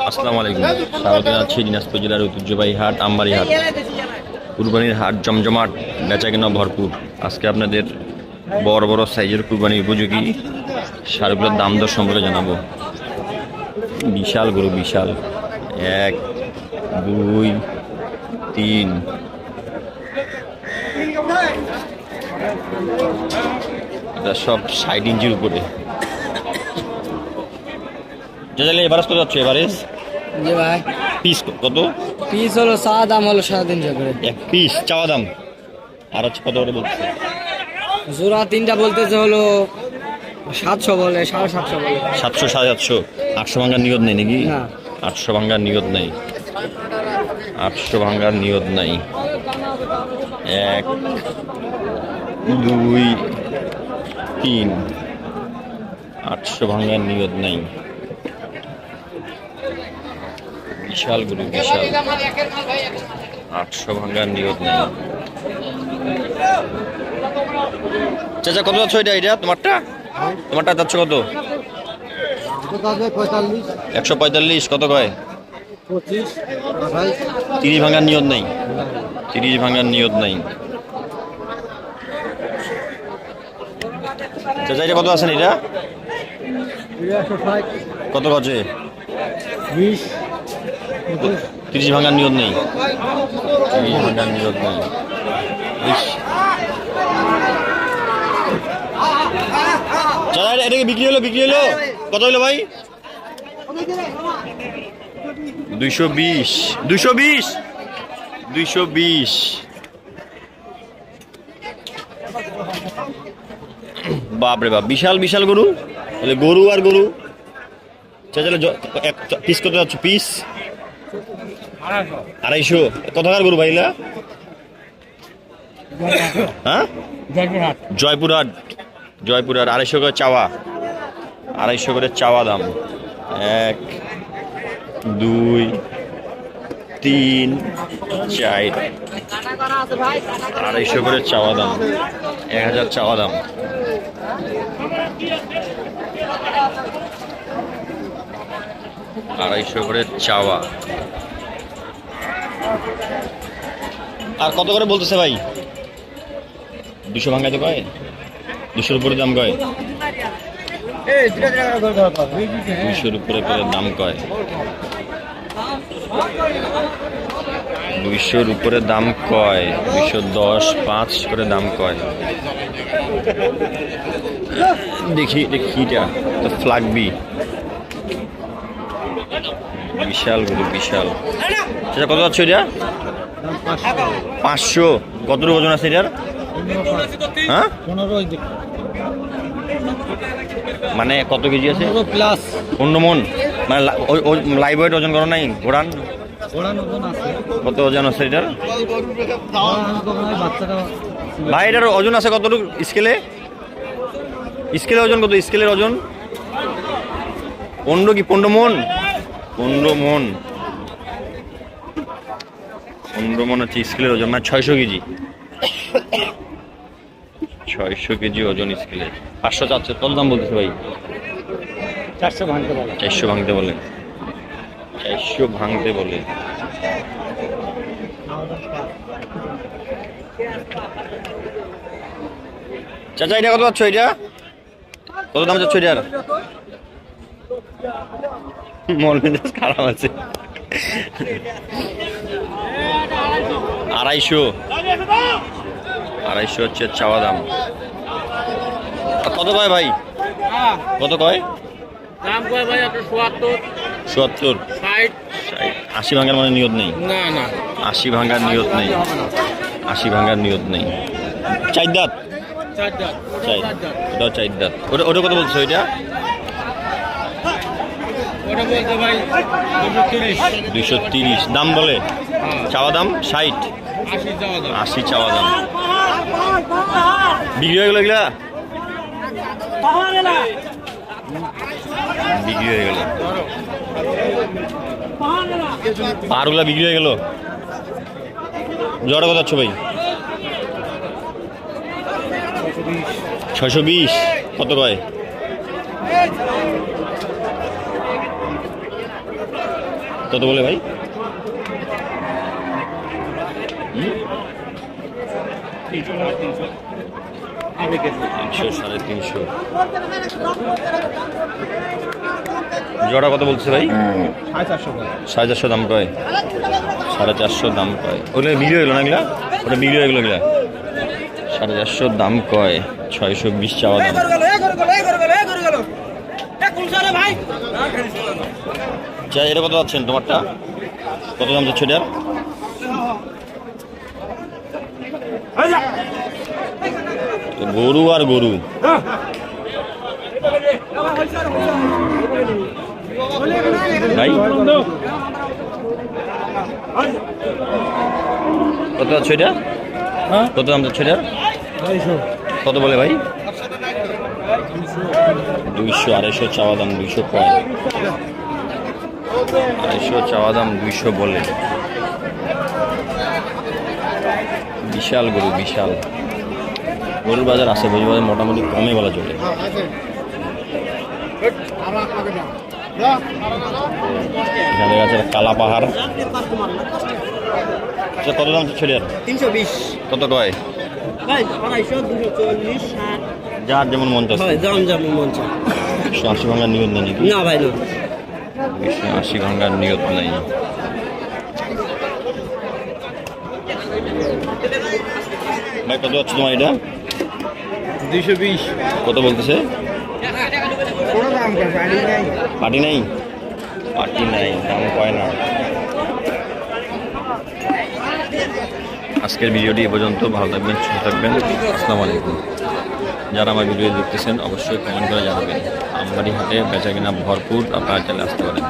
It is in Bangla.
আসসালামু আলাইকুম, স্বাগত জানাচ্ছি দিনাজপুর জেলার ঐতিহ্যবাহী হাট আমবাড়ি হাট। কুরবানির হাট জমজমাট, বেচাকেনা ভরপুর। আজকে আপনাদের বড় বড় সাইজের কুরবানি উপযোগী সারগুলোর দাম দর সম্পর্কে জানাবো। বিশাল গরু, বিশাল। 1 2 3, এটা সব 60 ইঞ্চির উপরে। এভারেজ কত যাচ্ছে? এভারেজ জি ভাই, পিস কত? পিস হলো চাওয়া দাম হলো 350 করে। এক পিস চাওয়া দাম। আর হচ্ছে কত করে বলছে? জোড়া তিনটা বলতেছে হলো 700 বলে, 750 বলে। 700, 750। 800 ভাঙ্গার নিয়ত নেই নাকি? না, 800 ভাঙ্গার নিয়ত নেই। 800 ভাঙ্গার নিয়ত নাই। 1 2 3, 800 ভাঙ্গার নিয়ত নাই। বিশাল গরু, বিশাল। 800 ভাঙ্গার নিয়ত নাই। চাচা কত যাচ্ছ? এটা তোমারটা যাচ্ছ কত? 145। কত কয়? 30 ভাঙ্গার নিয়ত নাই। 30 ভাঙ্গার নিয়ত নাই। চাচা এটা কত আছেন? এটা কত গজে? 30 ভাঙ্গার নিয়ত নেই। 30 ভাঙ্গার নিয়ত নেই। চাচা এটা কি বিক্রি হলো? কত হলো ভাই? 220। বাপরে বাপ, বিশাল বিশাল গরু। গরু আর গরু। চাচা পিস কত যাচ্ছে? পিস 250। কত টাকার গরু ভাইলা? হ্যাঁ, জয়পুরহাট 250 করে চাওয়া। 250 করে চাওয়া দাম। 1 2 3 4, 250 করে চাওয়া দাম। 1000 চাওয়া দাম। আড়াইশো করে চাওয়া। আর কত করে বলতেছে ভাই? 200 ভাঙ্গাতে কয়? 200-র উপরে দাম কয়? 200-র উপরে করে দাম কয়? 200-র উপরে দাম কয়? 210, 5 করে দাম কয়। দেখি এটা তো ফ্লাগবি। বিশাল গরু, বিশাল। সেটা কত যাচ্ছে? এটা 500। কতটুকু ওজন আছে এটার? হ্যাঁ, মানে কত কেজি আছে? 15 মন। মানে লাইভ ওয়েট ওজন করো নাই? ঘোড়ান কত ওজন আছে এটার ভাই? এটার ওজন আছে কতটুকু? স্কেলে ওজন কত? স্কেলের ওজন 15 কি? 15 মন। 15 মন। 15 মন হচ্ছে স্কেলের ওজন, মানে 600 কেজি। 600 কেজি ওজন স্কেলের। 500 চাচ্ছে। কত দাম বলতেছে ভাই? 400 ভাঙতে বলে। 400 ভাঙতে বলে। 400 ভাঙতে বলে। চাচা এটা কত যাচ্ছ? এটা কত দাম যাচ্ছ? এটার মন মেজাজ খারাপ আছে। 250 হচ্ছে চাওয়া দাম। কত কয় ভাই? কত কয়? দাম কয় ভাই? 70, 70, 60, 80 ভাঙার মানে নিয়ত নেই। না 80 ভাঙার নিয়ত নেই। 80 ভাঙার নিয়ত নেই। 4 দাঁত। ওটাও 4 দাঁত। ওটা কত বলছো? ওইটা ওটা বলতে ভাই 230 দাম বলে। চাওয়া দাম 60, 80 চাওয়া দাম। বিক্রি হয়ে গেল এগুলা? বিক্রি হয়ে গেল। পারগুলা বিক্রি হয়ে গেল। জড়া কত ভাই? 620। কত কয়? কত বলে ভাই? 300, 350। জোড়া কত বলছে ভাই? 450 দাম কয়, 450 দাম কয়। ওগুলো বিক্রি হয়ে গেলো না এগুলা? ওটা বিক্রি হয়ে গেলো এগুলা? 450 দাম কয়, 620 চাওয়া দাম। আচ্ছা, এটা কত যাচ্ছেন তোমারটা? কত দাম যাচ্ছে এটার? গরু আর গরু। ভাই কত যাচ্ছে এটা? কত দাম যাচ্ছে এটার? কত বলে ভাই? 200, 250 চাওয়া দাম, 200 কয়, 250 চাওয়া দাম, 200 বলে। বিশাল গরু, বিশাল গরুর বাজার আছে, গরুর বাজার মোটামুটি কমে বলা চলে। এখানে আছে কালা পাহাড়। আচ্ছা, কত দাম ছিল? 320। কত কয়? যার যেমন মন চাচ্ছে। 180 ভাঙার নিয়ত নেই নাকি? না ভাই, 180 ভাঙার নিয়ত নেই। ভাই কত হচ্ছে তোমার এটা? 220। কত বলতেছে? পার্টি নাই, পার্টি নাই, দাম কয় না। আজকের ভিডিওটি এ পর্যন্ত। ভালো থাকবেন, সুস্থ থাকবেন। আসসালামু আলাইকুম। যারা আমার ভিডিও দেখতেছেন অবশ্যই কমেন্ট করে জানাবেন। আমবাড়ি হাটে বেচা কিনা ভরপুর, আপনারা চাইলে আসতে পারেন।